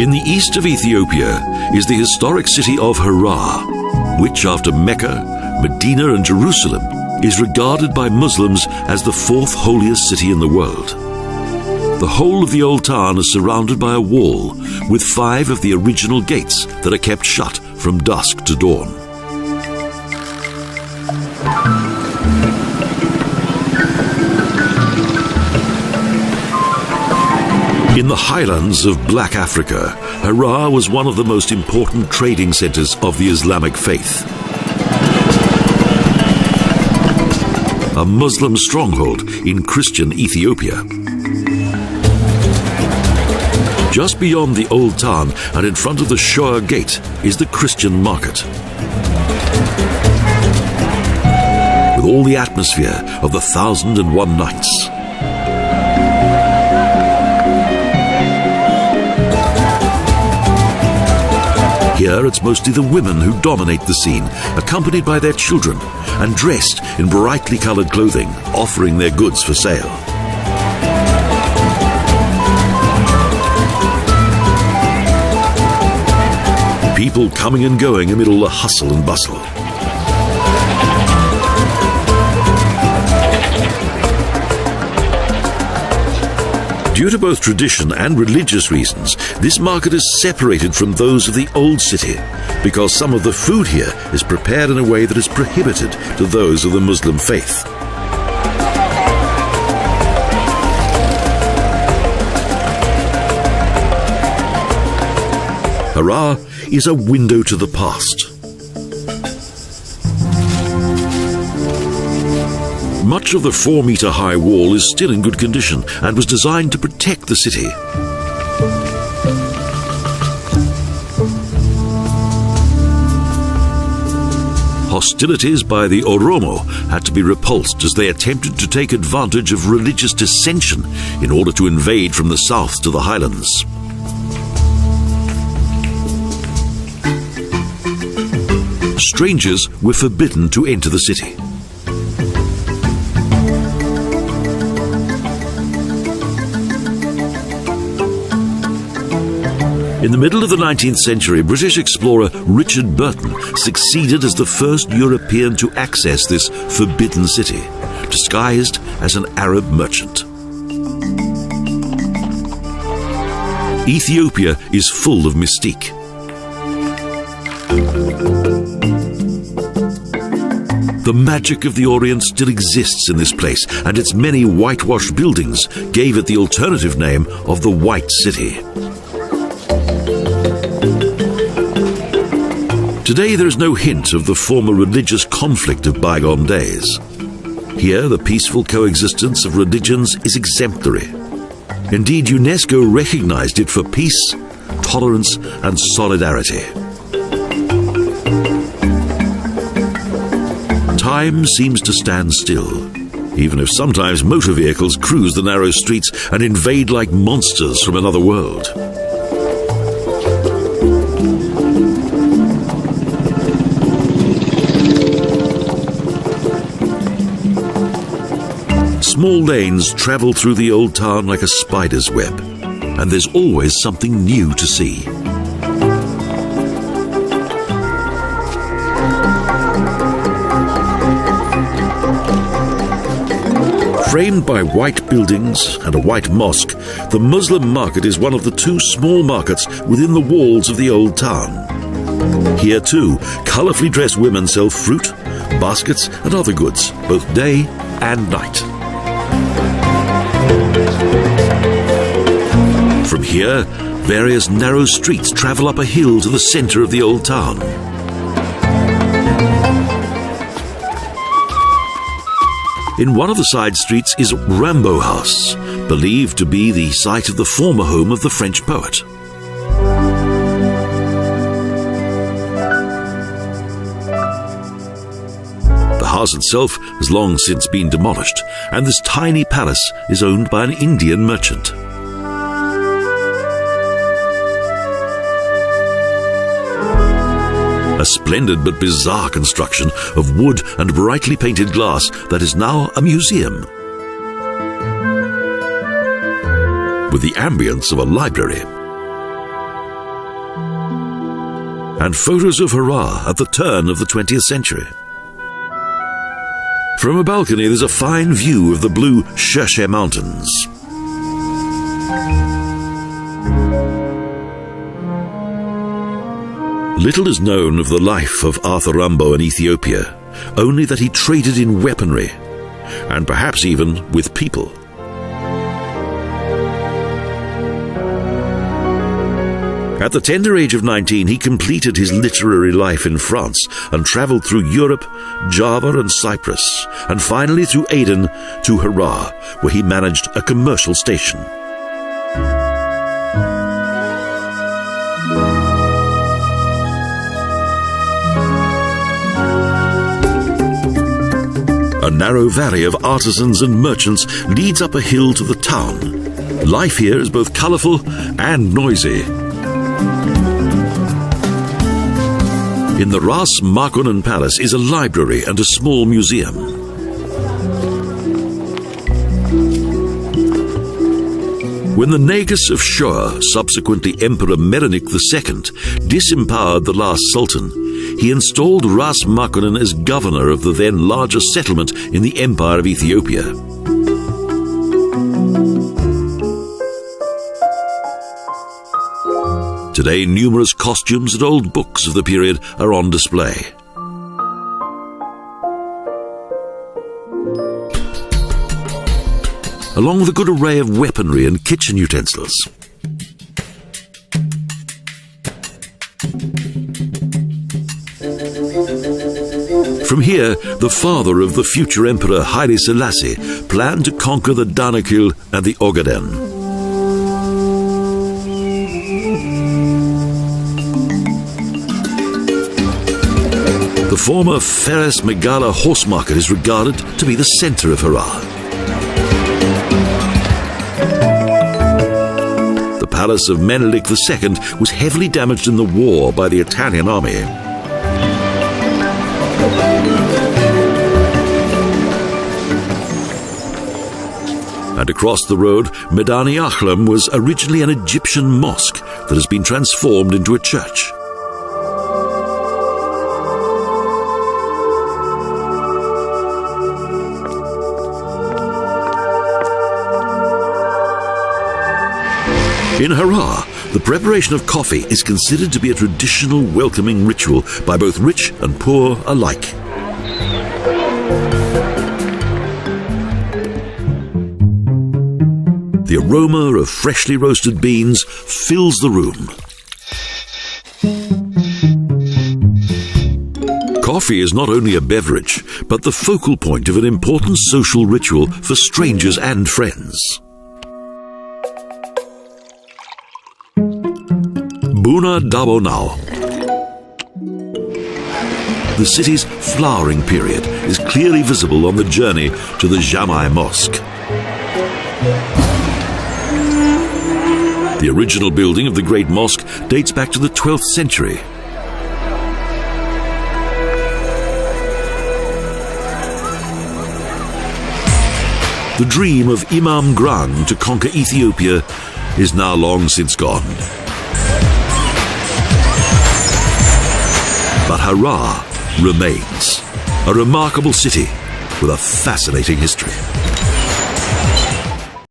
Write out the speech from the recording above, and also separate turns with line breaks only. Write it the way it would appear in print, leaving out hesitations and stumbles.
In the east of Ethiopia is the historic city of Harar, which after Mecca, Medina and Jerusalem is regarded by Muslims as the fourth holiest city in the world. The whole of the old town is surrounded by a wall with 5 of the original gates that are kept shut from dusk to dawn. In the highlands of Black Africa, Harar was one of the most important trading centers of the Islamic faith. A Muslim stronghold in Christian Ethiopia. Just beyond the old town and in front of the Shoa gate is the Christian market. With all the atmosphere of the 1001 Nights. Here it's mostly the women who dominate the scene, accompanied by their children and dressed in brightly colored clothing, offering their goods for sale. People coming and going amid all the hustle and bustle. Due to both tradition and religious reasons, this market is separated from those of the old city because some of the food here is prepared in a way that is prohibited to those of the Muslim faith. Harar is a window to the past. Much of the 4-meter-high wall is still in good condition and was designed to protect the city. Hostilities by the Oromo had to be repulsed as they attempted to take advantage of religious dissension in order to invade from the south to the highlands. Strangers were forbidden to enter the city. In the middle of the 19th century, British explorer Richard Burton succeeded as the first European to access this forbidden city, disguised as an Arab merchant. Ethiopia is full of mystique. The magic of the Orient still exists in this place, and its many whitewashed buildings gave it the alternative name of the White City. Today there is no hint of the former religious conflict of bygone days. Here the peaceful coexistence of religions is exemplary. Indeed, UNESCO recognized it for peace, tolerance and solidarity. Time seems to stand still, even if sometimes motor vehicles cruise the narrow streets and invade like monsters from another world. Small lanes travel through the old town like a spider's web, and there's always something new to see. Framed by white buildings and a white mosque, the Muslim market is one of the 2 small markets within the walls of the old town. Here too, colourfully dressed women sell fruit, baskets and other goods, both day and night. From here, various narrow streets travel up a hill to the centre of the old town. In one of the side streets is Rambo House, believed to be the site of the former home of the French poet. The house itself has long since been demolished, and this tiny palace is owned by an Indian merchant. A splendid but bizarre construction of wood and brightly painted glass that is now a museum, with the ambience of a library. and photos of Harar at the turn of the 20th century. From a balcony, there's a fine view of the blue Sheshe Mountains. Little is known of the life of Arthur Rimbaud in Ethiopia, only that he traded in weaponry, and perhaps even with people. At the tender age of 19, he completed his literary life in France and travelled through Europe, Java and Cyprus, and finally through Aden to Harar, where he managed a commercial station. A narrow valley of artisans and merchants leads up a hill to the town. Life here is both colourful and noisy. In the Ras Makonnen Palace is a library and a small museum. When the Negus of Shoa, subsequently Emperor Menelik II, disempowered the last sultan, he installed Ras Makonnen as governor of the then largest settlement in the Empire of Ethiopia. Today, numerous costumes and old books of the period are on display. Along with a good array of weaponry and kitchen utensils. From here, the father of the future emperor Haile Selassie planned to conquer the Danakil and the Ogaden. The former Feres Megala horse market is regarded to be the center of Harar. The palace of Menelik II was heavily damaged in the war by the Italian army. And across the road, Medani Achlam was originally an Egyptian mosque that has been transformed into a church. In Harar, the preparation of coffee is considered to be a traditional welcoming ritual by both rich and poor alike. The aroma of freshly roasted beans fills the room. Coffee is not only a beverage, but the focal point of an important social ritual for strangers and friends. Buna Dabo Now. The city's flowering period is clearly visible on the journey to the Jamai Mosque. The original building of the Great Mosque dates back to the 12th century. The dream of Imam Grang to conquer Ethiopia is now long since gone. But Harar remains a remarkable city with a fascinating history.